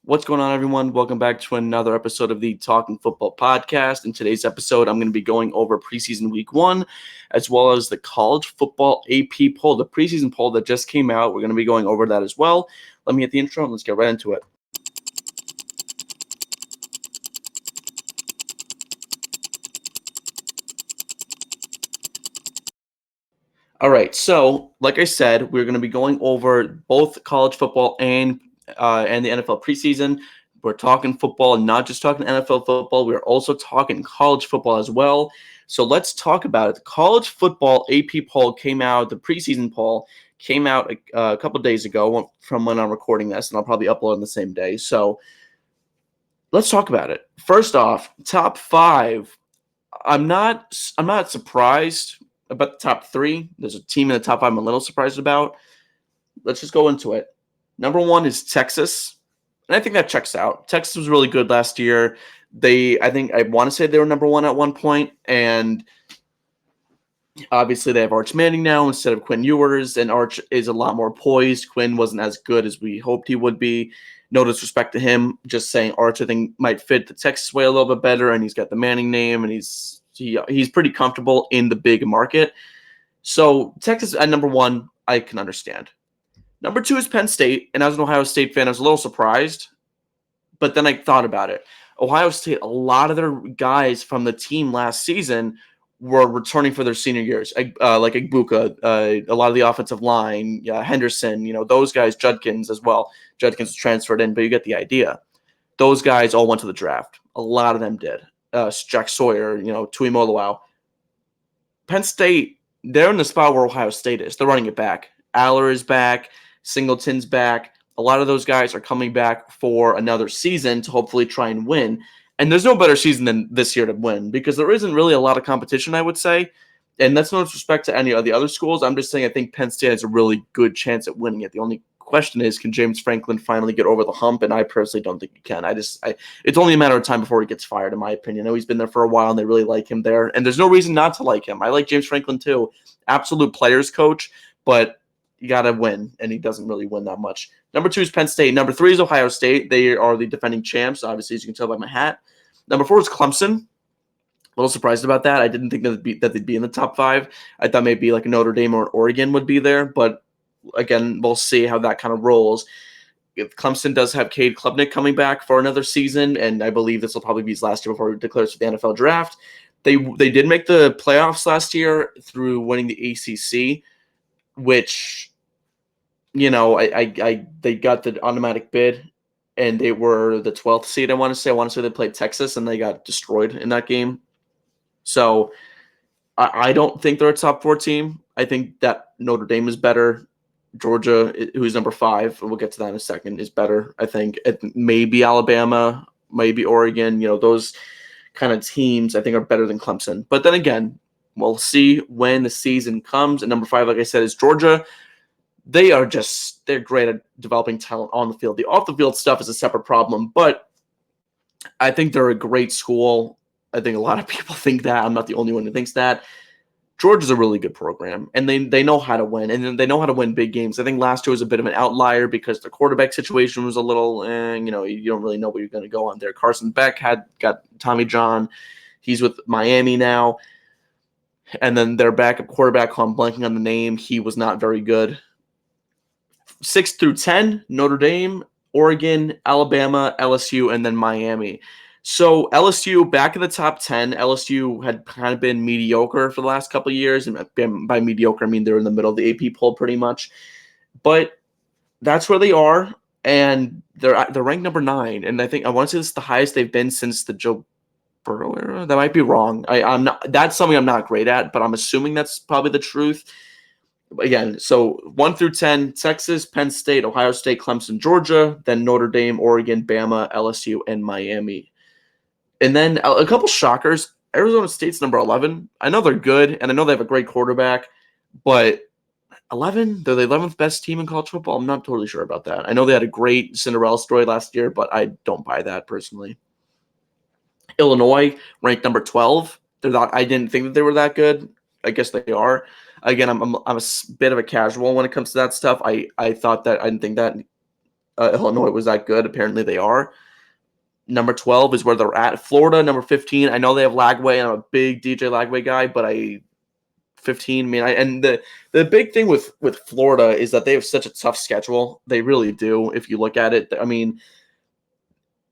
What's going on, everyone? Welcome back to another episode of the Talkin Football podcast. In today's episode, I'm going to be going over preseason week 1, as well as the college football AP poll, the preseason poll that just came out. We're going to be going over that as well. Let me get the intro and let's get right into it. All right, so like I said, we're going to be going over both college football and the NFL preseason. We're talking football, and not just talking NFL football. We're also talking college football as well. So let's talk about it. The college football AP poll came out. The preseason poll came out a couple of days ago from when I'm recording this, and I'll probably upload on the same day. So let's talk about it. First off, top 5. I'm not surprised about the top 3. There's a team in the top 5 I'm a little surprised about. Let's just go into it. Number 1 is Texas, and I think that checks out. Texas was really good last year. I want to say they were number 1 at one point, and obviously they have Arch Manning now instead of Quinn Ewers, and Arch is a lot more poised. Quinn wasn't as good as we hoped he would be. No disrespect to him, just saying Arch I think might fit the Texas way a little bit better, and he's got the Manning name, and he's pretty comfortable in the big market. So Texas at number 1, I can understand. Number 2 is Penn State, and as an Ohio State fan, I was a little surprised, but then I thought about it. Ohio State, a lot of their guys from the team last season were returning for their senior years, like Igbuka, a lot of the offensive line, Henderson, those guys, Judkins as well. Judkins was transferred in, but you get the idea. Those guys all went to the draft. A lot of them did. Jack Sawyer, Tuimoloau. Penn State, they're in the spot where Ohio State is. They're running it back. Aller is back. Singleton's back. A lot of those guys are coming back for another season to hopefully try and win. And there's no better season than this year to win because there isn't really a lot of competition, I would say. And that's no disrespect to any of the other schools. I'm just saying I think Penn State has a really good chance at winning it. The only question is, can James Franklin finally get over the hump? And I personally don't think he can. It's only a matter of time before he gets fired, in my opinion. I know he's been there for a while and they really like him there. And there's no reason not to like him. I like James Franklin too. Absolute players coach, but you got to win, and he doesn't really win that much. Number 2 is Penn State. Number 3 is Ohio State. They are the defending champs, obviously, as you can tell by my hat. Number 4 is Clemson. A little surprised about that. I didn't think that they'd be in the top 5. I thought maybe like Notre Dame or Oregon would be there, but again, we'll see how that kind of rolls. If Clemson does have Cade Klubnik coming back for another season, and I believe this will probably be his last year before he declares for the NFL draft. They did make the playoffs last year through winning the ACC, which they got the automatic bid, and they were the 12th seed. I want to say they played Texas, and they got destroyed in that game. So I don't think they're a top 4 team. I think that Notre Dame is better. Georgia, who's number 5, we'll get to that in a second, is better. I think maybe Alabama, maybe Oregon. Those kind of teams I think are better than Clemson. But then again, we'll see when the season comes. And number 5, like I said, is Georgia. They're great at developing talent on the field. The off the field stuff is a separate problem, but I think they're a great school. I think a lot of people think that. I'm not the only one who thinks that. Georgia's a really good program, and they know how to win, and they know how to win big games. I think last year was a bit of an outlier because the quarterback situation was a little, you don't really know where you're going to go on there. Carson Beck got Tommy John. He's with Miami now. And then their backup quarterback, who I'm blanking on the name, he was not very good. 6 through 10, Notre Dame, Oregon, Alabama, LSU, and then Miami. So LSU back in the top 10. LSU had kind of been mediocre for the last couple of years. And by mediocre, I mean they're in the middle of the AP poll pretty much. But that's where they are, and they're ranked number 9. And I want to say this is the highest they've been since the Joe Burrow era. That might be wrong. I'm not. That's something I'm not great at, but I'm assuming that's probably the truth. Again, so 1 through 10, Texas, Penn State, Ohio State, Clemson, Georgia, then Notre Dame, Oregon, Bama, LSU, and Miami. And then a couple shockers. Arizona State's number 11. I know they're good, and I know they have a great quarterback, but 11? They're the 11th best team in college football? I'm not totally sure about that. I know they had a great Cinderella story last year, but I don't buy that personally. Illinois, ranked number 12. I didn't think that they were that good. I guess they are. Again, I'm a bit of a casual when it comes to that stuff. I thought that I didn't think that Illinois was that good. Apparently they are. Number 12 is where they're at. Florida, number 15. I know they have Lagway, and I'm a big DJ Lagway guy, but 15. I mean, and the big thing with Florida is that they have such a tough schedule. They really do. If you look at it, I mean,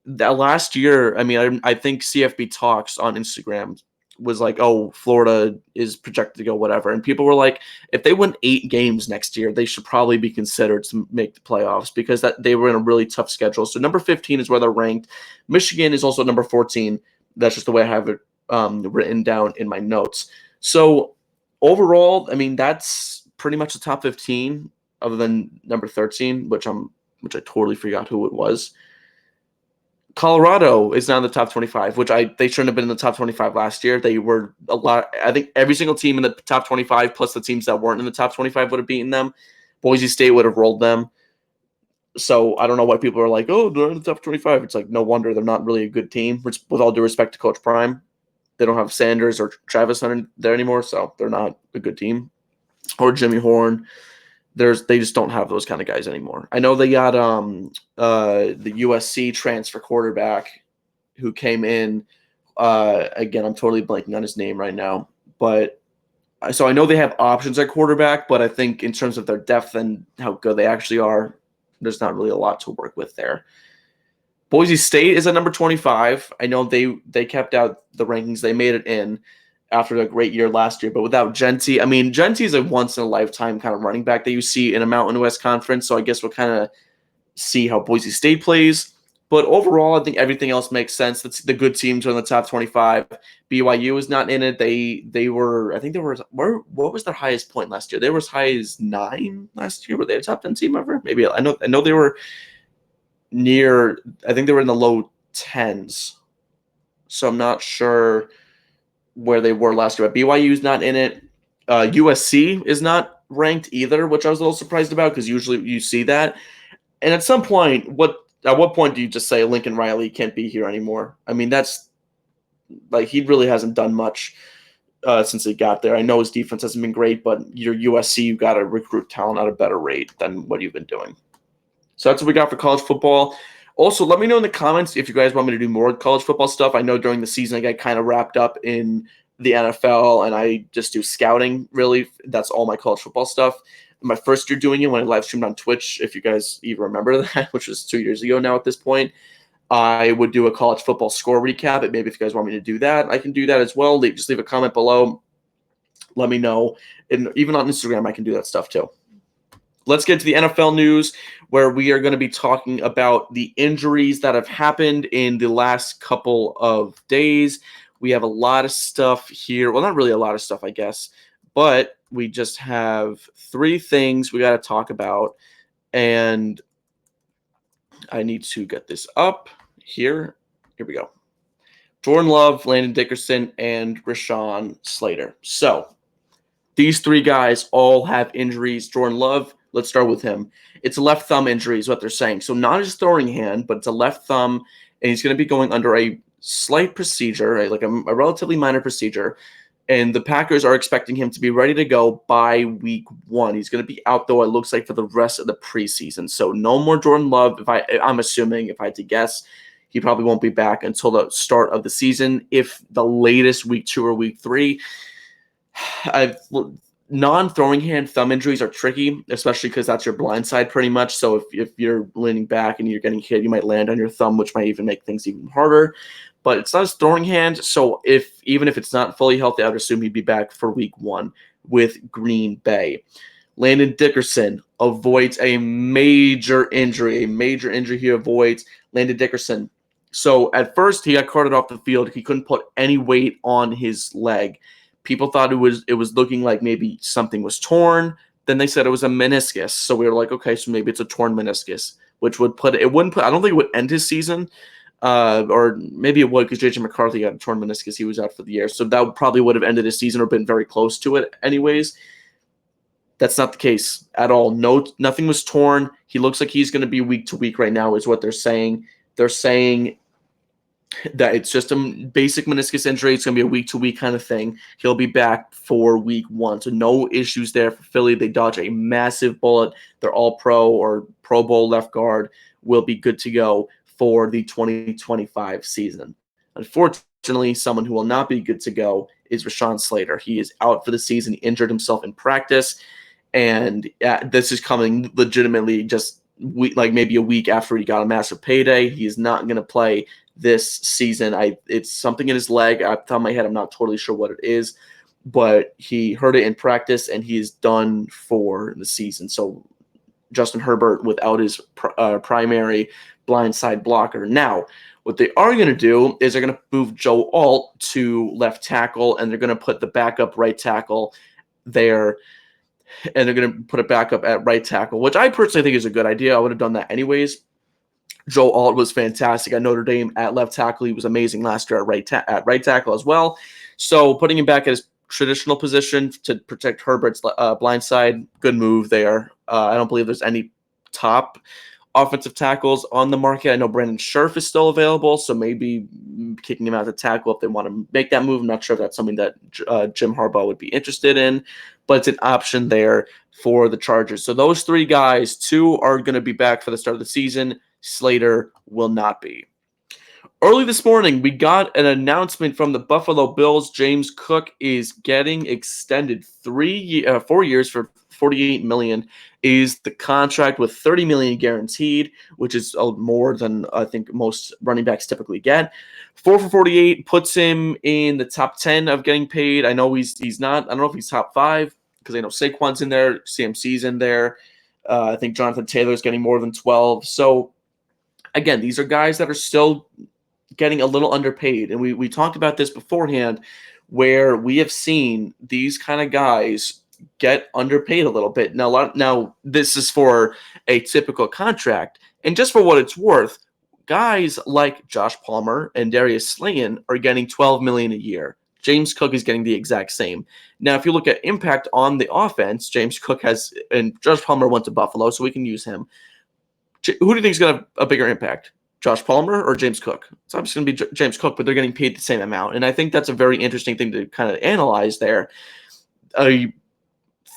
that last year, I mean, I think CFB Talks on Instagram was like, oh, Florida is projected to go whatever. And people were like, if they win 8 games next year, they should probably be considered to make the playoffs because that they were in a really tough schedule. So number 15 is where they're ranked. Michigan is also number 14. That's just the way I have it written down in my notes. So overall, I mean, that's pretty much the top 15 other than number 13, which I totally forgot who it was. Colorado is now in the top 25, which they shouldn't have been in the top 25 last year. They were a lot. I think every single team in the top 25, plus the teams that weren't in the top 25, would have beaten them. Boise State would have rolled them. So I don't know why people are like, oh, they're in the top 25. It's like, no wonder they're not really a good team. Which, with all due respect to Coach Prime, they don't have Sanders or Travis there anymore, so they're not a good team. Or Jimmy Horn. They just don't have those kind of guys anymore. I know they got the USC transfer quarterback who came in. Again, I'm totally blanking on his name right now. But so I know they have options at quarterback, but I think in terms of their depth and how good they actually are, there's not really a lot to work with there. Boise State is at number 25. I know they kept out the rankings. They made it in after a great year last year, but without Genty. I mean, Genty is a once-in-a-lifetime kind of running back that you see in a Mountain West Conference, so I guess we'll kind of see how Boise State plays. But overall, I think everything else makes sense. The good teams are in the top 25. BYU is not in it. They were, I think they were, what was their highest point last year? They were as high as 9 last year. Were they a top 10 team ever? Maybe. I know they were near, I think they were in the low 10s. So I'm not sure where they were last year. But BYU is not in it. USC is not ranked either, which I was a little surprised about because usually you see that. And at some point, at what point do you just say Lincoln Riley can't be here anymore? I mean, that's like he really hasn't done much since he got there. I know his defense hasn't been great, but your USC, you got to recruit talent at a better rate than what you've been doing. So that's what we got for college football. Also, let me know in the comments if you guys want me to do more college football stuff. I know during the season I got kind of wrapped up in the NFL and I just do scouting, really. That's all my college football stuff. My first year doing it when I live streamed on Twitch, if you guys even remember that, which was 2 years ago now at this point, I would do a college football score recap. And maybe if you guys want me to do that, I can do that as well. Just leave a comment below. Let me know. And even on Instagram, I can do that stuff too. Let's get to the NFL news, where we are going to be talking about the injuries that have happened in the last couple of days. We have a lot of stuff here. Well, not really a lot of stuff, I guess, but we just have 3 things we got to talk about. And I need to get this up here. Here we go. Jordan Love, Landon Dickerson, and Rashawn Slater. So these 3 guys all have injuries. Jordan Love, let's start with him. It's a left thumb injury is what they're saying. So not his throwing hand, but it's a left thumb, and he's going to be going under a slight procedure, a relatively minor procedure, and the Packers are expecting him to be ready to go by week 1. He's going to be out, though, it looks like, for the rest of the preseason. So no more Jordan Love. I'm assuming, if I had to guess, he probably won't be back until the start of the season, if the latest week 2 or week 3. Non-throwing hand thumb injuries are tricky, especially because that's your blind side pretty much. So if you're leaning back and you're getting hit, you might land on your thumb, which might even make things even harder. But it's not his throwing hand, so even if it's not fully healthy, I would assume he'd be back for week 1 with Green Bay. Landon Dickerson avoids a major injury he avoids. Landon Dickerson. So at first, he got carted off the field. He couldn't put any weight on his leg. People thought it was looking like maybe something was torn. Then they said it was a meniscus. So we were like, okay, so maybe it's a torn meniscus, which I don't think it would end his season. Or maybe it would because J.J. McCarthy got a torn meniscus. He was out for the year. So that probably would have ended his season or been very close to it anyways. That's not the case at all. No, nothing was torn. He looks like he's going to be week to week right now is what they're saying. They're saying that it's just a basic meniscus injury. It's going to be a week-to-week kind of thing. He'll be back for week 1. So no issues there for Philly. They dodge a massive bullet. They're all pro or Pro Bowl left guard will be good to go for the 2025 season. Unfortunately, someone who will not be good to go is Rashawn Slater. He is out for the season. He injured himself in practice, and this is coming legitimately just like maybe a week after he got a massive payday. He is not going to play this season. It's something in his leg. Off the top of my head, I'm not totally sure what it is, but he hurt it in practice, and he is done for the season. So Justin Herbert without his primary blindside blocker. Now, what they are going to do is they're going to move Joe Alt to left tackle, and they're going to put the backup right tackle there, and they're going to put a backup at right tackle, which I personally think is a good idea. I would have done that anyways. Joe Alt was fantastic at Notre Dame at left tackle. He was amazing last year at right tackle as well. So putting him back at his traditional position to protect Herbert's blind side, good move there. I don't believe there's any top offensive tackles on the market. I know Brandon Scherf is still available, so maybe kicking him out to tackle if they want to make that move. I'm not sure if that's something that Jim Harbaugh would be interested in, but it's an option there for the Chargers. So those three guys, two are going to be back for the start of the season. Slater will not be. Early this morning, we got an announcement from the Buffalo Bills. James Cook is getting extended 4 years for $48 million. Is the contract with $30 million guaranteed, which is more than I think most running backs typically get. 4 for 48 puts him in the top 10 of getting paid. I know he's not. I don't know if he's top 5 because I know Saquon's in there, CMC's in there. I think Jonathan Taylor's getting more than 12. So again, these are guys that are still getting a little underpaid. And we talked about this beforehand, where we have seen these kind of guys get underpaid a little bit. Now this is for a typical contract. And just for what it's worth, guys like Josh Palmer and Darius Slayton are getting $12 million a year. James Cook is getting the exact same. Now, if you look at impact on the offense, James Cook has, and Josh Palmer went to Buffalo, so we can use him. Who do you think is going to have a bigger impact? Josh Palmer or James Cook? It's obviously going to be James Cook, but they're getting paid the same amount. And I think that's a very interesting thing to kind of analyze there. A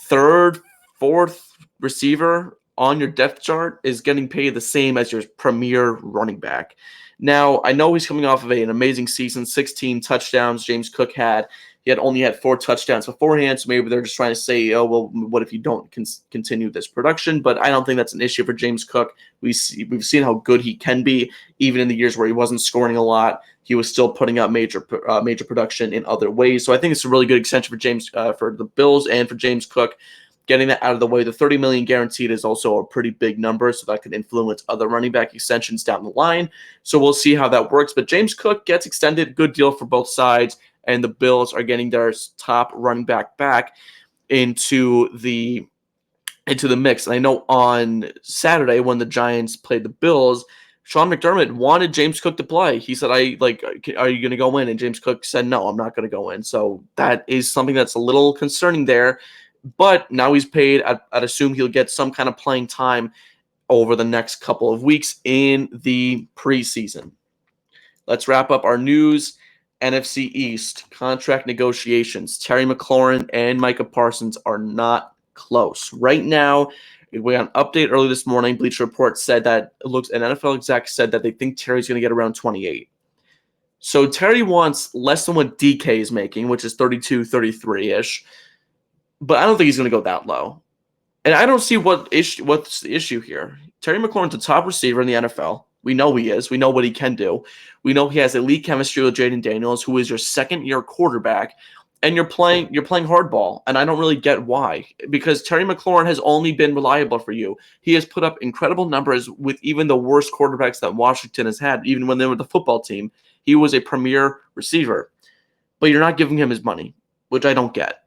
third, fourth receiver on your depth chart is getting paid the same as your premier running back. Now, I know he's coming off of an amazing season, 16 touchdowns James Cook had. He had only had 4 touchdowns beforehand, so maybe they're just trying to say, oh, well, what if you don't continue this production? But I don't think that's an issue for James Cook. We've seen how good he can be, even in the years where he wasn't scoring a lot. He was still putting up major production in other ways. So I think it's a really good extension for the Bills and for James Cook. Getting that out of the way, the $30 million guaranteed is also a pretty big number, so that could influence other running back extensions down the line. So we'll see how that works. But James Cook gets extended, good deal for both sides, and the Bills are getting their top running back into the mix. And I know on Saturday when the Giants played the Bills, Sean McDermott wanted James Cook to play. He said, are you going to go in? And James Cook said, no, I'm not going to go in. So that is something that's a little concerning there. But now he's paid. I'd assume he'll get some kind of playing time over the next couple of weeks in the preseason. Let's wrap up our news. NFC East contract negotiations. Terry McLaurin and Micah Parsons are not close. Right now, we got an update early this morning. Bleacher Report said that an NFL exec said that they think Terry's going to get around 28. So Terry wants less than what DK is making, which is 32, 33-ish. But I don't think he's going to go that low. And I don't see what's the issue here. Terry McLaurin's a top receiver in the NFL. We know he is. We know what he can do. We know he has elite chemistry with Jaden Daniels, who is your second-year quarterback, and you're playing hardball. And I don't really get why, because Terry McLaurin has only been reliable for you. He has put up incredible numbers with even the worst quarterbacks that Washington has had, even when they were the football team. He was a premier receiver, but you're not giving him his money, which I don't get.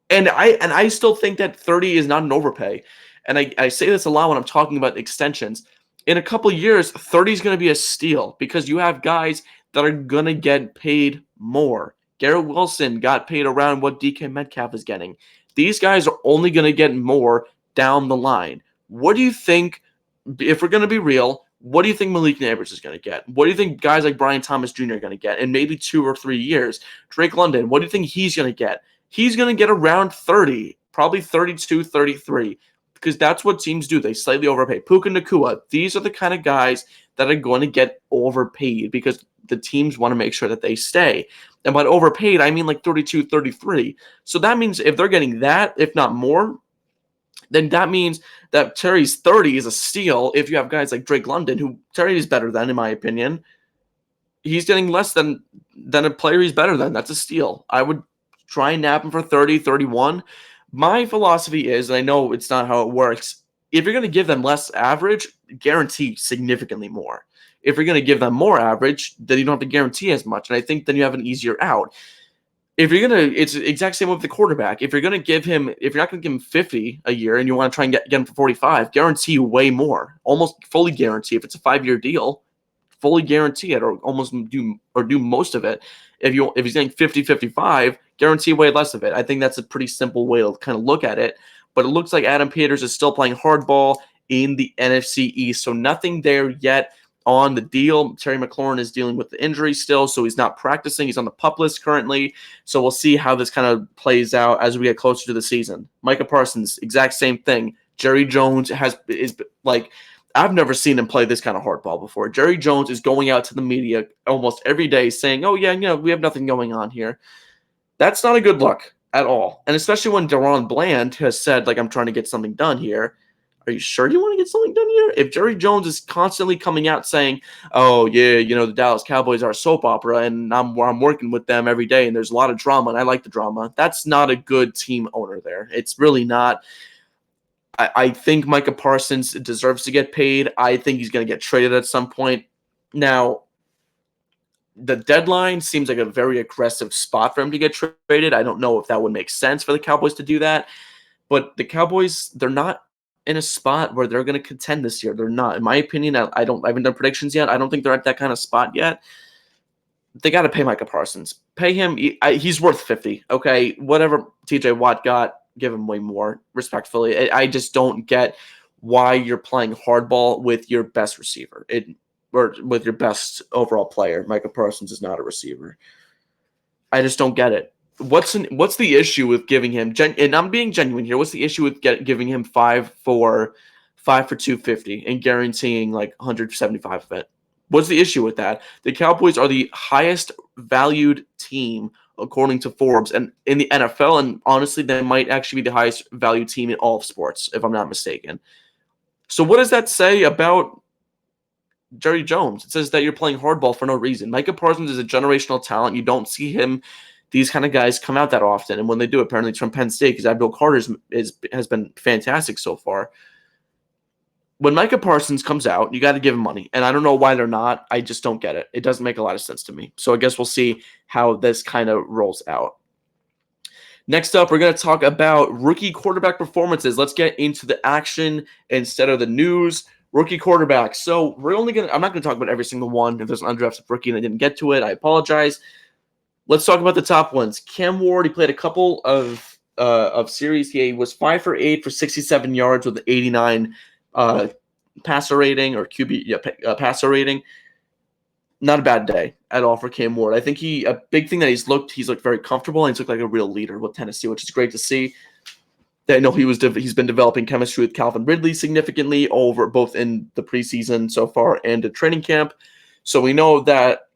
And I still think that 30 is not an overpay. And I say this a lot when I'm talking about extensions. In a couple of years, 30 is going to be a steal because you have guys that are going to get paid more. Garrett Wilson got paid around what DK Metcalf is getting. These guys are only going to get more down the line. What do you think, if we're going to be real, what do you think Malik Nabers is going to get? What do you think guys like Brian Thomas Jr. are going to get in maybe 2 or 3 years? Drake London, what do you think he's going to get? He's going to get around 30, probably 32, 33. because that's what teams do. They slightly overpay. Puka Nacua, these are the kind of guys that are going to get overpaid because the teams want to make sure that they stay. And by overpaid, I mean like 32, 33. So that means if they're getting that, if not more, then that means that Terry's 30 is a steal if you have guys like Drake London, who Terry is better than, in my opinion. He's getting less than a player he's better than. That's a steal. I would try and nab him for 30, 31. My philosophy is, and I know it's not how it works, if you're going to give them less average, guarantee significantly more. If you're going to give them more average, then you don't have to guarantee as much. And I think then you have an easier out. If you're going to, it's the exact same with the quarterback. If you're not going to give him 50 a year and you want to try and get him for 45, guarantee way more. Almost fully guarantee. If it's a 5-year deal, fully guarantee it or almost do most of it. If he's getting 50, 55, guarantee way less of it. I think that's a pretty simple way to kind of look at it. But it looks like Adam Peters is still playing hardball in the NFC East. So nothing there yet on the deal. Terry McLaurin is dealing with the injury still, so he's not practicing. He's on the PUP list currently. So we'll see how this kind of plays out as we get closer to the season. Micah Parsons, exact same thing. Jerry Jones is like, I've never seen him play this kind of hardball before. Jerry Jones is going out to the media almost every day saying, oh, yeah, we have nothing going on here. That's not a good look at all. And especially when Deron Bland has said, like, I'm trying to get something done here. Are you sure you want to get something done here? If Jerry Jones is constantly coming out saying, oh, yeah, the Dallas Cowboys are a soap opera, and I'm working with them every day, and there's a lot of drama, and I like the drama, that's not a good team owner there. It's really not. I think Micah Parsons deserves to get paid. I think he's going to get traded at some point. Now, the deadline seems like a very aggressive spot for him to get traded. I don't know if that would make sense for the Cowboys to do that. But the Cowboys, they're not in a spot where they're going to contend this year. They're not. In my opinion, I haven't done predictions yet. I don't think they're at that kind of spot yet. They got to pay Micah Parsons. Pay him. He's worth 50. Okay, whatever TJ Watt got, give him way more, respectfully. I just don't get why you're playing hardball with your best receiver or with your best overall player. Micah Parsons is not a receiver. I just don't get it. What's the issue with giving him? And I'm being genuine here. What's the issue with giving him 5 for 250 and guaranteeing like 175 of it? What's the issue with that? The Cowboys are the highest valued team according to Forbes and in the NFL, and honestly, they might actually be the highest valued team in all of sports, if I'm not mistaken. So what does that say about Jerry Jones? It says that you're playing hardball for no reason. Micah Parsons is a generational talent. You don't see these kind of guys come out that often, and when they do, apparently it's from Penn State because Abdul Carter has been fantastic so far. When Micah Parsons comes out, you got to give him money. And I don't know why they're not. I just don't get it. It doesn't make a lot of sense to me. So I guess we'll see how this kind of rolls out. Next up, we're going to talk about rookie quarterback performances. Let's get into the action instead of the news. Rookie quarterbacks. So I'm not going to talk about every single one. If there's an undrafted rookie and I didn't get to it, I apologize. Let's talk about the top ones. Cam Ward, he played a couple of series. He was 5 for 8 for 67 yards with an 89 passer rating or QB passer rating. Not a bad day at all for Cam Ward. I think a big thing that he's looked very comfortable, and he's looked like a real leader with Tennessee, which is great to see. I know he's been developing chemistry with Calvin Ridley significantly over both in the preseason so far and at training camp. So we know that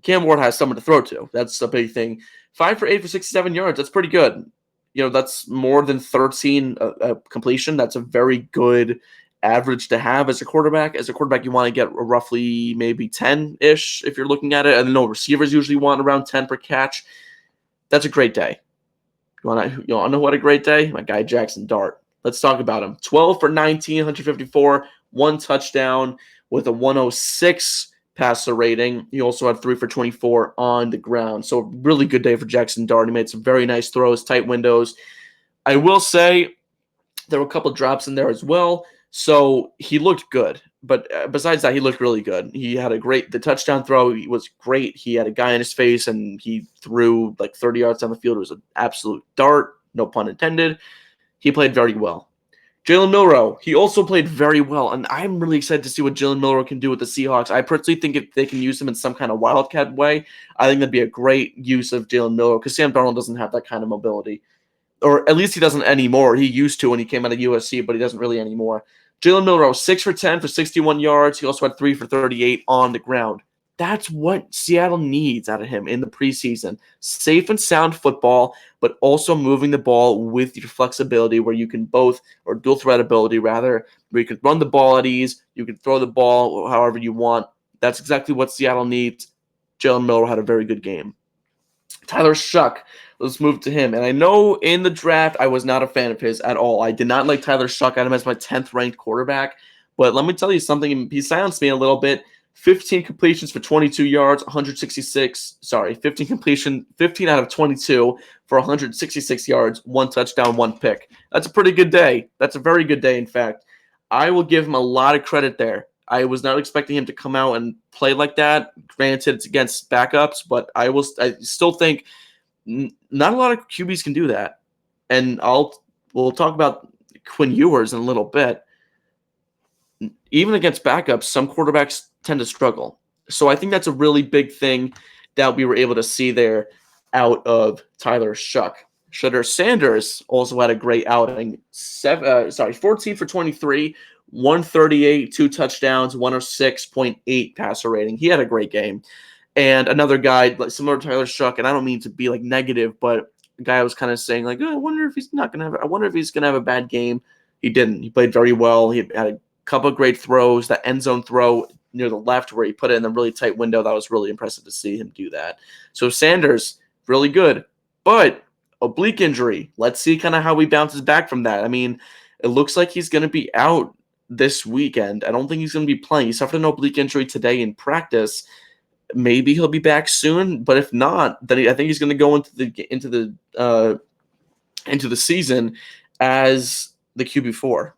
Cam Ward has someone to throw to. That's a big thing. 5 for 8 for 67 yards. That's pretty good. That's more than 13 completion. That's a very good average to have as a quarterback. As a quarterback, you want to get roughly maybe 10-ish if you're looking at it. I know receivers usually want around 10 per catch. That's a great day. You want to know what a great day? My guy Jackson Dart. Let's talk about him. 12 for 19, 154, 1 touchdown with a 106 passer rating. He also had 3 for 24 on the ground. So really good day for Jackson Dart. He made some very nice throws, tight windows. I will say there were a couple drops in there as well. So he looked good, but besides that, he looked really good. He had the touchdown throw was great. He had a guy in his face, and he threw like 30 yards down the field. It was an absolute dart, no pun intended. He played very well. Jalen Milroe, he also played very well, and I'm really excited to see what Jalen Milroe can do with the Seahawks. I personally think if they can use him in some kind of wildcat way, I think that'd be a great use of Jalen Milroe because Sam Darnold doesn't have that kind of mobility. or at least he doesn't anymore. He used to when he came out of USC, but he doesn't really anymore. Jalen Milroe was 6 for 10 for 61 yards. He also had 3 for 38 on the ground. That's what Seattle needs out of him in the preseason. Safe and sound football, but also moving the ball with your flexibility where you can both, or dual threat ability rather, where you can run the ball at ease, you can throw the ball however you want. That's exactly what Seattle needs. Jalen Milroe had a very good game. Tyler Shuck, let's move to him. And I know in the draft, I was not a fan of his at all. I did not like Tyler Shuck. I had him as my 10th ranked quarterback. But let me tell you something. He silenced me a little bit. 15 completions for 22 yards, 15 out of 22 for 166 yards, 1 touchdown, 1 pick. That's a pretty good day. That's a very good day, in fact. I will give him a lot of credit there. I was not expecting him to come out and play like that. Granted, it's against backups, but I still think not a lot of QBs can do that. And we'll talk about Quinn Ewers in a little bit. Even against backups, some quarterbacks tend to struggle. So I think that's a really big thing that we were able to see there out of Tyler Shuck. Shedeur Sanders also had a great outing. 14 for 23, 138, 2 touchdowns, 106.8 passer rating. He had a great game. And another guy similar to Tyler Shuck, and I don't mean to be like negative, but a guy I was kind of saying like, I wonder if he's gonna have a bad game. He didn't. He played very well. He had a couple of great throws. That end zone throw near the left where he put it in the really tight window, that was really impressive to see him do that. So Sanders, really good. But oblique injury. Let's see kind of how he bounces back from that. I mean, it looks like he's going to be out this weekend. I don't think he's going to be playing. He suffered an oblique injury today in practice. Maybe he'll be back soon, but if not, then I think he's going to go into the season as the QB4,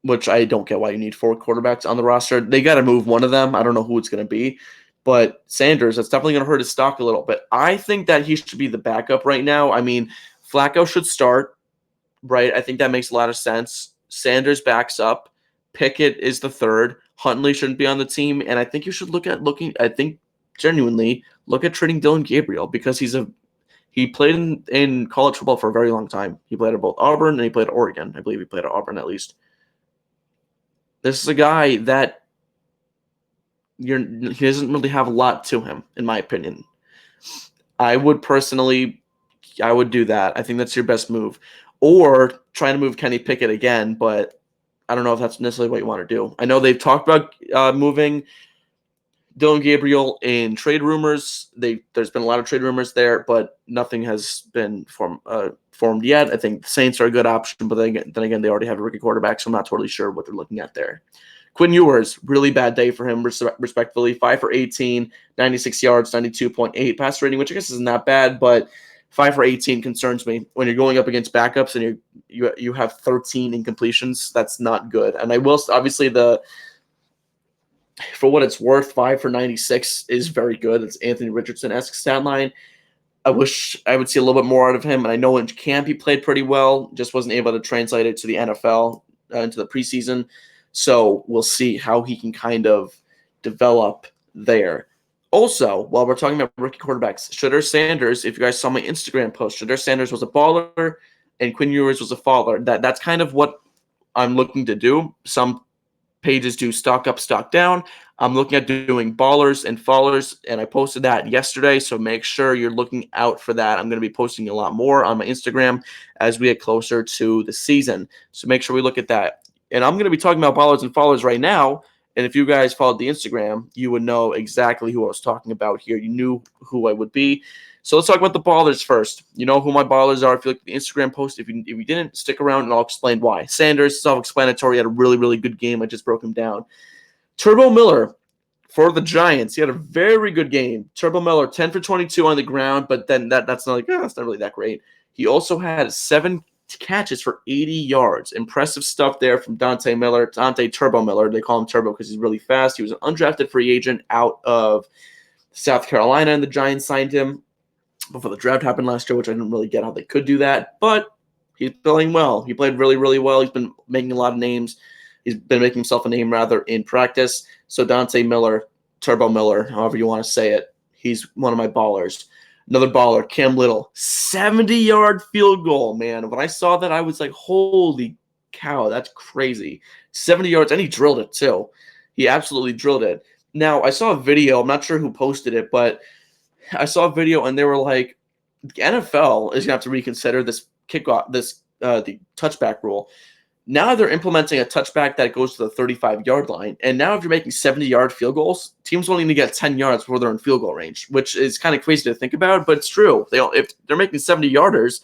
which I don't get why you need 4 quarterbacks on the roster. They got to move one of them. I don't know who it's going to be, but Sanders, that's definitely going to hurt his stock a little bit. I think that he should be the backup right now. I mean, Flacco should start, right? I think that makes a lot of sense. Sanders backs up. Pickett is the third. Huntley shouldn't be on the team, and I think you should genuinely look at trading Dillon Gabriel because he played in college football for a very long time. He played at both Auburn and he played at Oregon. I believe he played at Auburn at least. This is a guy that he doesn't really have a lot to him, in my opinion. I would do that. I think that's your best move. Or trying to move Kenny Pickett again, but I don't know if that's necessarily what you want to do. I know they've talked about moving Dillon Gabriel in trade rumors. There's been a lot of trade rumors there, but nothing has been formed yet. I think the Saints are a good option, but then again, they already have a rookie quarterback, so I'm not totally sure what they're looking at there. Quinn Ewers, really bad day for him, respectfully. 5 for 18, 96 yards, 92.8 passer rating, which I guess isn't that bad, but 5 for 18 concerns me. When you're going up against backups and you have 13 incompletions, that's not good. And I will obviously for what it's worth, 5 for 96 is very good. It's Anthony Richardson-esque stat line. I wish I would see a little bit more out of him. And I know in camp he played pretty well, just wasn't able to translate it to the NFL, into the preseason. So we'll see how he can kind of develop there. Also, while we're talking about rookie quarterbacks, Shedeur Sanders, if you guys saw my Instagram post, Shedeur Sanders was a baller and Quinn Ewers was a faller. That's kind of what I'm looking to do. Some pages do stock up, stock down. I'm looking at doing ballers and fallers, and I posted that yesterday, so make sure you're looking out for that. I'm going to be posting a lot more on my Instagram as we get closer to the season, so make sure we look at that. And I'm going to be talking about ballers and fallers right now, and if you guys followed the Instagram, you would know exactly who I was talking about here. You knew who I would be. So let's talk about the ballers first. You know who my ballers are if you look at the Instagram post. If you didn't, stick around and I'll explain why. Sanders, self-explanatory, had a really, really good game. I just broke him down. Turbo Miller for the Giants. He had a very good game. Turbo Miller, 10 for 22 on the ground, but then that's not that's not really that great. He also had 7 catches for 80 yards. Impressive stuff there from Dante Turbo Miller. They call him Turbo because he's really fast. He was an undrafted free agent out of South Carolina, and the Giants signed him before the draft happened last year, which I didn't really get how they could do that, but he's playing well. He played really, really well. He's been making a lot of names. He's been making himself a name, rather, in practice. So Dante Miller, Turbo Miller, however you want to say it, he's one of my ballers. Another baller, Cam Little, 70-yard field goal, man. When I saw that, I was like, holy cow, that's crazy. 70 yards, and he drilled it too. He absolutely drilled it. Now, I saw a video. I'm not sure who posted it, but I saw a video, and they were like, the NFL is going to have to reconsider this kickoff, the touchback rule. Now they're implementing a touchback that goes to the 35-yard line. And now if you're making 70-yard field goals, teams only need to get 10 yards before they're in field goal range, which is kind of crazy to think about, but it's true. If they're making 70-yarders,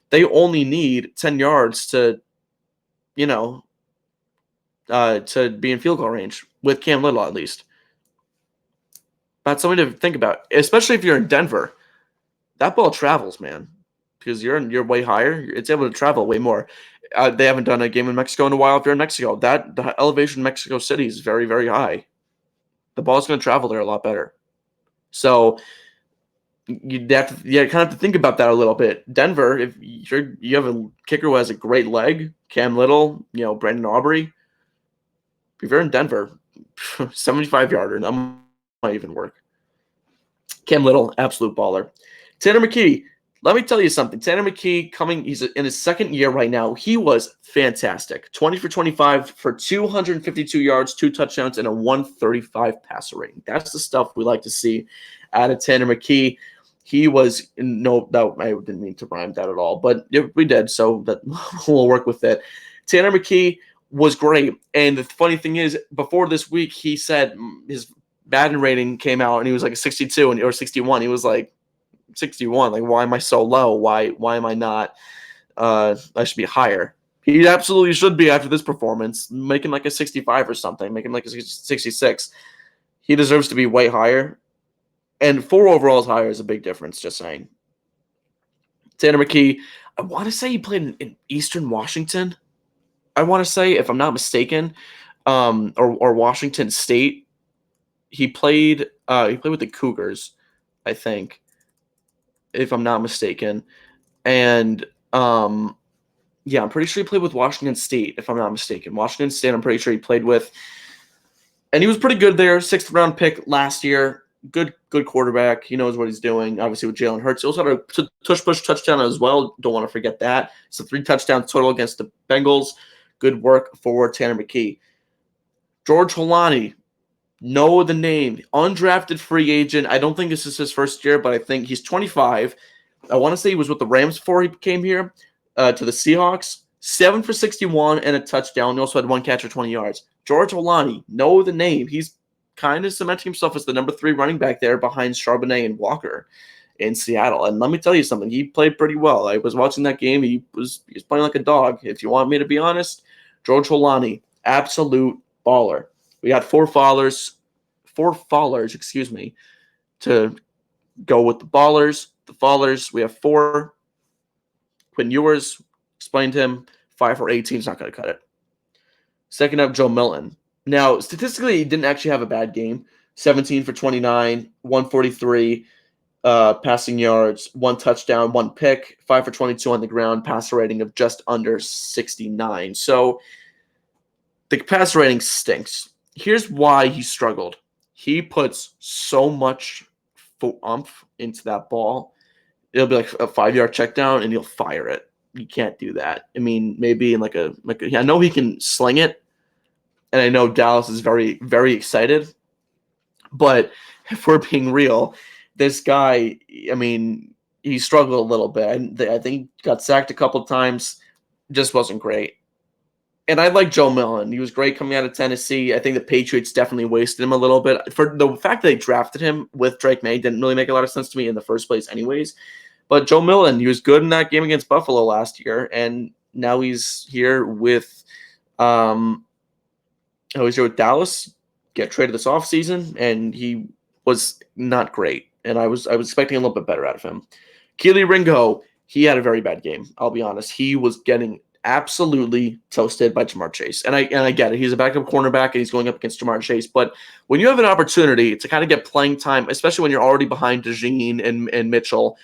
they only need 10 yards to be in field goal range, with Cam Little at least. That's something to think about, especially if you're in Denver. That ball travels, man, because you're way higher. It's able to travel way more. They haven't done a game in Mexico in a while. If you're in Mexico, the elevation in Mexico City is very, very high. The ball's going to travel there a lot better. So you kind of have to think about that a little bit. Denver, if you have a kicker who has a great leg, Cam Little, Brandon Aubrey. If you're in Denver, 75-yarder, that might even work. Cam Little, absolute baller. Tanner McKee, let me tell you something. Tanner McKee he's in his second year right now. He was fantastic. 20 for 25 for 252 yards, 2 touchdowns, and a 135 passer rating. That's the stuff we like to see out of Tanner McKee. He was I didn't mean to rhyme that at all, but we did, so that we'll work with it. Tanner McKee was great, and the funny thing is, before this week, he said his Madden rating came out, and he was like a 62 or 61. He was like 61. Like, why am I so low? Why am I not? I should be higher. He absolutely should be after this performance. Make him like a 65 or something. Make him like a 66. He deserves to be way higher. And 4 overalls higher is a big difference, just saying. Tanner McKee, I want to say he played in Eastern Washington. I want to say, if I'm not mistaken, or Washington State. He played with the Cougars, I think, if I'm not mistaken. And I'm pretty sure he played with Washington State, if I'm not mistaken. Washington State, I'm pretty sure he played with. And he was pretty good there. 6th-round pick last year. Good quarterback. He knows what he's doing, obviously, with Jalen Hurts. He also had a tush-push touchdown as well. Don't want to forget that. So 3 touchdowns total against the Bengals. Good work for Tanner McKee. George Holani. Know the name. Undrafted free agent. I don't think this is his first year, but I think he's 25. I want to say he was with the Rams before he came here to the Seahawks. 7 for 61 and a touchdown. He also had 1 catch for 20 yards. George Holani. Know the name. He's kind of cementing himself as the number 3 running back there behind Charbonnet and Walker in Seattle. And let me tell you something. He played pretty well. I was watching that game. He was playing like a dog. If you want me to be honest, George Holani, absolute baller. We got 4 fallers, to go with the ballers. The fallers, we have 4. Quinn Ewers, explained him, 5 for 18 is not going to cut it. Second up, Joe Milton. Now, statistically, he didn't actually have a bad game. 17 for 29, 143 passing yards, 1 touchdown, 1 pick, 5 for 22 on the ground, passer rating of just under 69. So the passer rating stinks. Here's why he struggled. He puts so much oomph into that ball. It'll be like a 5-yard check down, and he'll fire it. You can't do that. I mean, maybe in I know he can sling it, and I know Dallas is very, very excited. But if we're being real, this guy, I mean, he struggled a little bit. I think he got sacked a couple of times. Just wasn't great. And I like Joe Milton. He was great coming out of Tennessee. I think the Patriots definitely wasted him a little bit. For the fact that they drafted him with Drake May didn't really make a lot of sense to me in the first place anyways. But Joe Milton, he was good in that game against Buffalo last year, and now he's here with Dallas, get traded this offseason, and he was not great. And I was expecting a little bit better out of him. Keely Ringo, he had a very bad game. I'll be honest. He was getting absolutely toasted by Jamar Chase. And I get it. He's a backup cornerback, and he's going up against Jamar Chase. But when you have an opportunity to kind of get playing time, especially when you're already behind DeJean and Mitchell,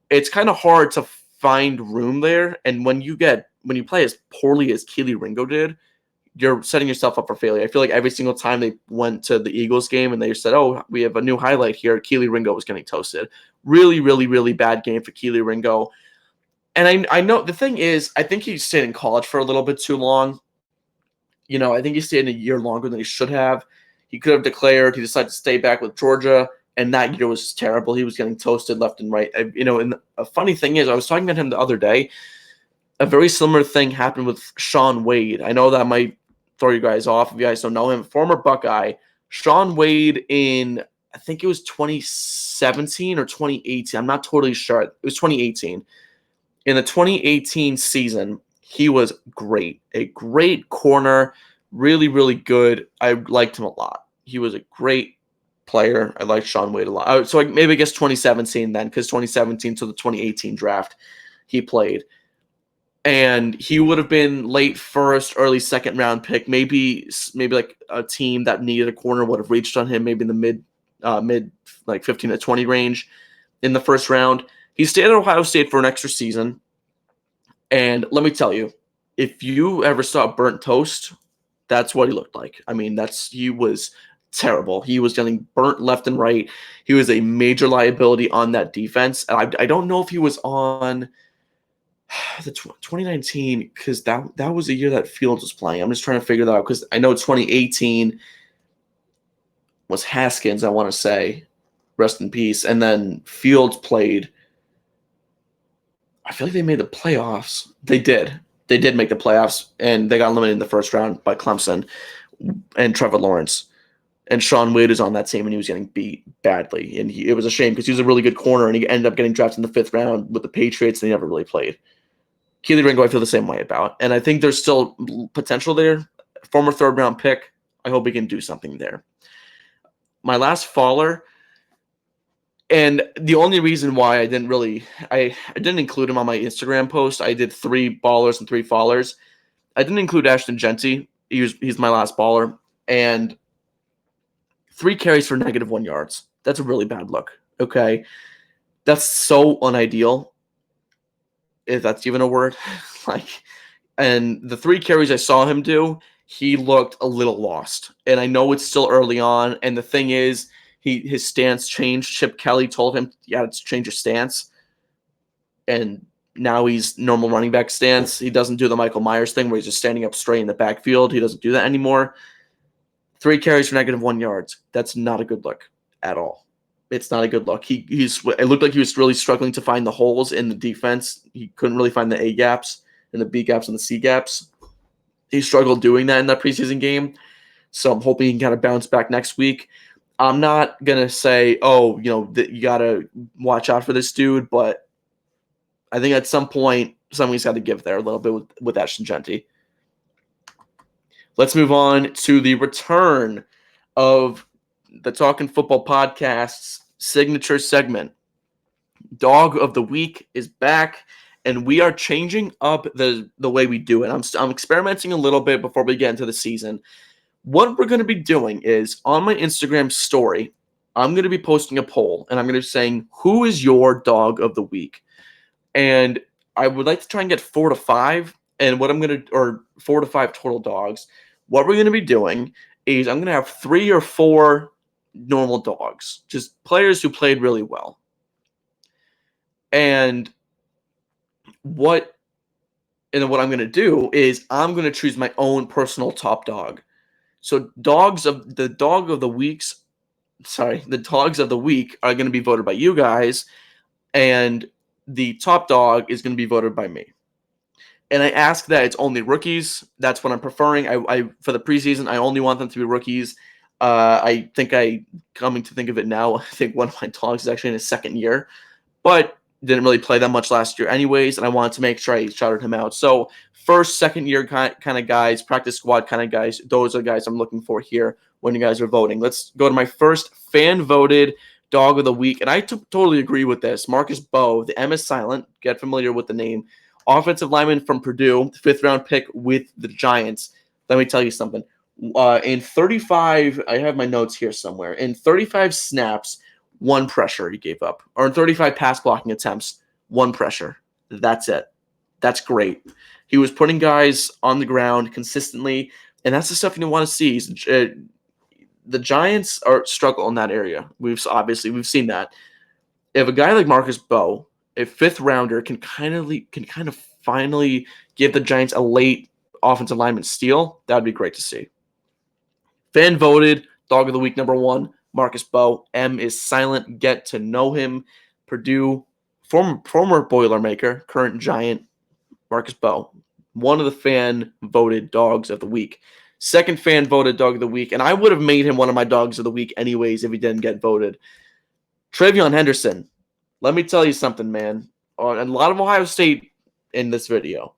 it's kind of hard to find room there. And when you play as poorly as Keely Ringo did, you're setting yourself up for failure. I feel like every single time they went to the Eagles game and they said, oh, we have a new highlight here, Keely Ringo was getting toasted. Really, really, really bad game for Keely Ringo. And I know the thing is, I think he stayed in college for a little bit too long. I think he stayed a year longer than he should have. He could have declared. He decided to stay back with Georgia, and that year was terrible. He was getting toasted left and right. And a funny thing is, I was talking about him the other day. A very similar thing happened with Shaun Wade. I know that might throw you guys off if you guys don't know him. Former Buckeye. Shaun Wade in, I think it was 2017 or 2018. I'm not totally sure. It was 2018. In the 2018 season, he was great. A great corner. Really, really good. I liked him a lot. He was a great player. I liked Shaun Wade a lot. So maybe I guess 2017 then, because 2017 to the 2018 draft, he played. And he would have been late first, early second round pick. Maybe like a team that needed a corner would have reached on him, maybe in the mid like 15 to 20 range in the first round. He stayed at Ohio State for an extra season. And let me tell you, if you ever saw burnt toast, that's what he looked like. I mean, he was terrible. He was getting burnt left and right. He was a major liability on that defense. And I don't know if he was on the 2019, because that was the year that Fields was playing. I'm just trying to figure that out, because I know 2018 was Haskins, I want to say. Rest in peace. And then Fields played. I feel like they made the playoffs. They did. They did make the playoffs, and they got eliminated in the first round by Clemson and Trevor Lawrence. And Shaun Wade is on that team, and he was getting beat badly. And it was a shame, because he was a really good corner, and he ended up getting drafted in the 5th round with the Patriots, and he never really played. Keely Ringo, I feel the same way about. And I think there's still potential there. Former 3rd-round pick. I hope he can do something there. My last faller, and the only reason why I didn't include him on my Instagram post. I did 3 ballers and 3 fallers. I didn't include Ashton Genty. He's my last baller. And 3 carries for -1 yards. That's a really bad look. Okay. That's so unideal, if that's even a word. And the 3 carries I saw him do, he looked a little lost. And I know it's still early on. And the thing is, his stance changed. Chip Kelly told him, you got to change your stance. And now he's normal running back stance. He doesn't do the Michael Myers thing where he's just standing up straight in the backfield. He doesn't do that anymore. 3 carries for -1 yards. That's not a good look at all. It's not a good look. It looked like he was really struggling to find the holes in the defense. He couldn't really find the A gaps and the B gaps and the C gaps. He struggled doing that in that preseason game. So I'm hoping he can kind of bounce back next week. I'm not going to say, you got to watch out for this dude, but I think at some point, somebody's got to give there a little bit with Ashton Genty. Let's move on to the return of the Talkin Football podcast's signature segment. Dog of the Week is back, and we are changing up the way we do it. I'm experimenting a little bit before we get into the season. What we're going to be doing is, on my Instagram story, I'm going to be posting a poll, and I'm going to be saying, who is your dog of the week? And I would like to try and get 4 to 5, or 4 to 5 total dogs. What we're going to be doing is I'm going to have 3 or 4 normal dogs, just players who played really well. And what I'm going to do is I'm going to choose my own personal top dog. So the dogs of the week are going to be voted by you guys, and the top dog is going to be voted by me. And I ask that it's only rookies. That's what I'm preferring. I for the preseason, I only want them to be rookies. Coming to think of it now, I think one of my dogs is actually in his 2nd year, but didn't really play that much last year anyways, and I wanted to make sure I shouted him out. So 1st, 2nd year kind of guys, practice squad kind of guys, those are guys I'm looking for here when you guys are voting. Let's go to my first fan-voted dog of the week, and I totally agree with this. Marcus Bowe, the M is silent. Get familiar with the name. Offensive lineman from Purdue, 5th-round pick with the Giants. Let me tell you something. In 35, I have my notes here somewhere. In 35 snaps, 1 pressure he gave up. Or in 35 pass blocking attempts, 1 pressure. That's it. That's great. He was putting guys on the ground consistently, And that's the stuff you want to see. The Giants are struggle in that area. We've seen that. If a guy like Marcus Bowe, a fifth rounder, can kind of finally give the Giants a late offensive lineman steal, that would be great to see. Fan voted Dog of the Week #1, Marcus Bowe. M is silent. Get to know him. Purdue, former Boilermaker, current Giant, Marcus Bowe. One of the fan voted Dogs of the Week. Second fan voted Dog of the Week, and I would have made him one of my Dogs of the Week anyways if he didn't get voted. Travion Henderson. Let me tell you something, man. On a lot of Ohio State in this video.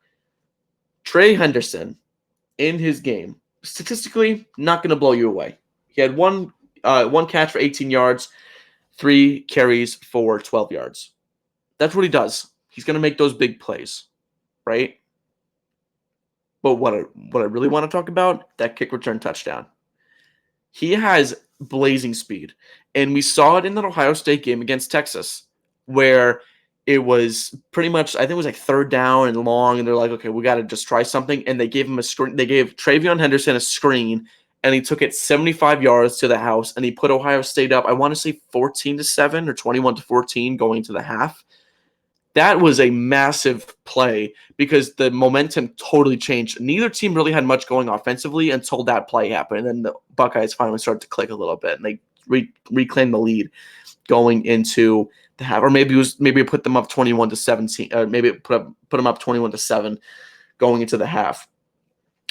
Trey Henderson, in his game, statistically, not going to blow you away. He had one catch for 18 yards, 3 carries for 12 yards. That's what he does. He's going to make those big plays, right? But what I really want to talk about, that kick return touchdown. He has blazing speed. And we saw it in that Ohio State game against Texas, where it was pretty much, I think it was like third down and long, and they're like, okay, we got to just try something. And they gave him a screen. They gave Travion Henderson a screen, and he took it 75 yards to the house, and he put Ohio State up, I want to say 14-7 or 21-14 going into the half. That was a massive play because the momentum totally changed. Neither team really had much going offensively until that play happened. And then the Buckeyes finally started to click a little bit, and they reclaimed the lead going into the half. Or maybe it put them up 21-17. Maybe it put them up 21-7 going into the half.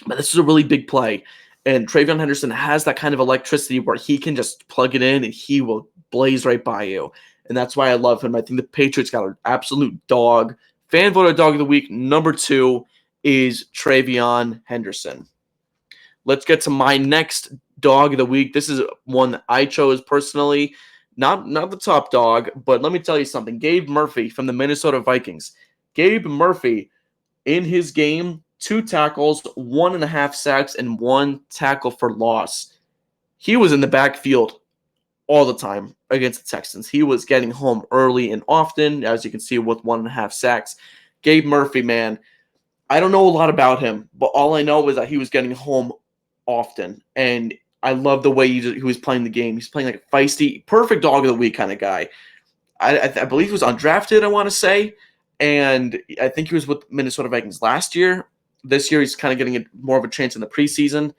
But this is a really big play. And Travion Henderson has that kind of electricity where he can just plug it in and he will blaze right by you. And that's why I love him. I think the Patriots got an absolute dog. Fan voted Dog of the Week #2 is Travion Henderson. Let's get to my next Dog of the Week. This is one that I chose personally. Not the top dog, but let me tell you something. Gabe Murphy from the Minnesota Vikings. Gabe Murphy, in his game, 2 tackles, 1.5 sacks, and 1 tackle for loss. He was in the backfield all the time against the Texans. He was getting home early and often, as you can see, with 1.5 sacks. Gabe Murphy, man, I don't know a lot about him, but all I know is that he was getting home often, and I love the way he was playing the game. He's playing like a feisty, perfect Dog of the Week kind of guy. I believe he was undrafted, I want to say, and I think he was with Minnesota Vikings last year. This year, he's kind of getting more of a chance in the preseason,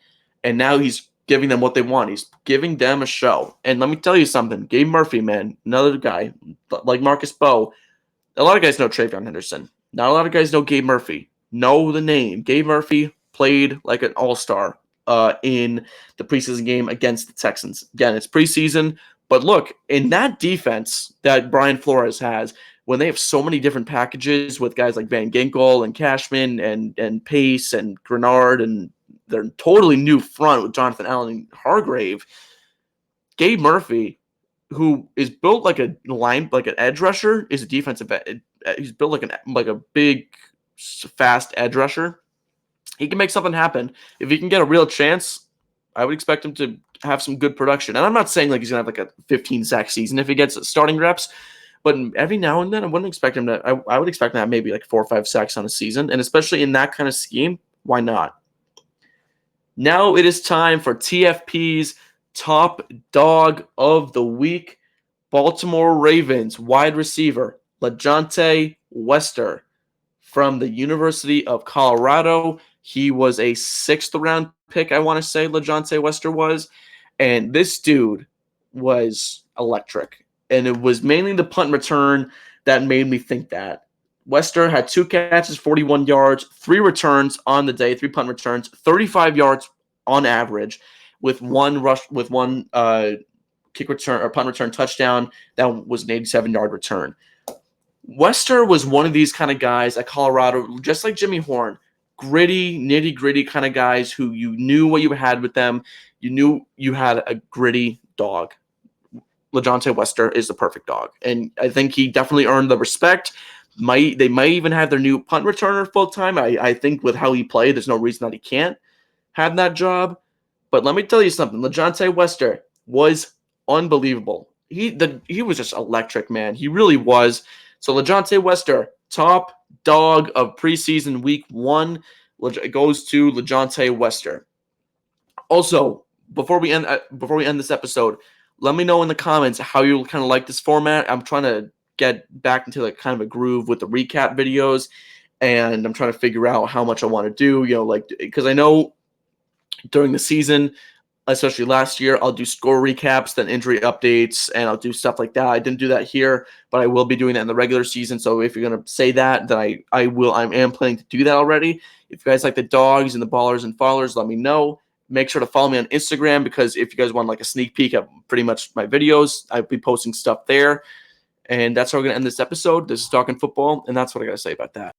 and now he's giving them what they want. He's giving them a show. And let me tell you something. Gabe Murphy, man, another guy, like Marcus Bowe. A lot of guys know Travion Henderson. Not a lot of guys know Gabe Murphy. Know the name. Gabe Murphy played like an all-star in the preseason game against the Texans. Again, it's preseason, but look, in that defense that Brian Flores has, when they have so many different packages with guys like Van Ginkel and Cashman and Pace and Grenard and their totally new front with Jonathan Allen and Hargrave, Gabe Murphy, who is built like an edge rusher, is a defensive end. He's built like a big, fast edge rusher. He can make something happen. If he can get a real chance, I would expect him to have some good production. And I'm not saying like he's gonna have like a 15-sack season if he gets starting reps, but every now and then I wouldn't expect him to. I would expect him to have maybe like 4 or 5 sacks on a season, and especially in that kind of scheme, why not? Now it is time for TFP's top dog of the week. Baltimore Ravens wide receiver LeJohntay Wester from the University of Colorado. He was a 6th-round pick, I want to say LeJohntay Wester was. And this dude was electric. And it was mainly the punt return that made me think that. Wester had 2 catches, 41 yards, 3 returns on the day, 3 punt returns, 35 yards on average, with one kick return or punt return touchdown. That was an 87-yard return. Wester was one of these kind of guys at Colorado, just like Jimmy Horn, gritty, nitty-gritty kind of guys who you knew what you had with them. You knew you had a gritty dog. LeJohntay Wester is the perfect dog, and I think he definitely earned the respect. They might even have their new punt returner full-time. I think with how he played, there's no reason that he can't have that job. But let me tell you something. LeJohntay Wester was unbelievable. He was just electric, man. He really was. So LeJohntay Wester, top dog of preseason week 1. It goes to LeJohntay Wester. Also, before we end this episode, let me know in the comments how you kind of like this format. I'm trying to get back into like kind of a groove with the recap videos, and I'm trying to figure out how much I want to do. Like because I know during the season, especially last year, I'll do score recaps, then injury updates, and I'll do stuff like that. I didn't do that here, but I will be doing that in the regular season. So if you're gonna say that, then I will. I am planning to do that already. If you guys like the Dawgs and the Ballers and Fallers, let me know. Make sure to follow me on Instagram because if you guys want like a sneak peek at pretty much my videos, I'll be posting stuff there. And that's how we're gonna end this episode. This is Talkin Football, and that's what I gotta say about that.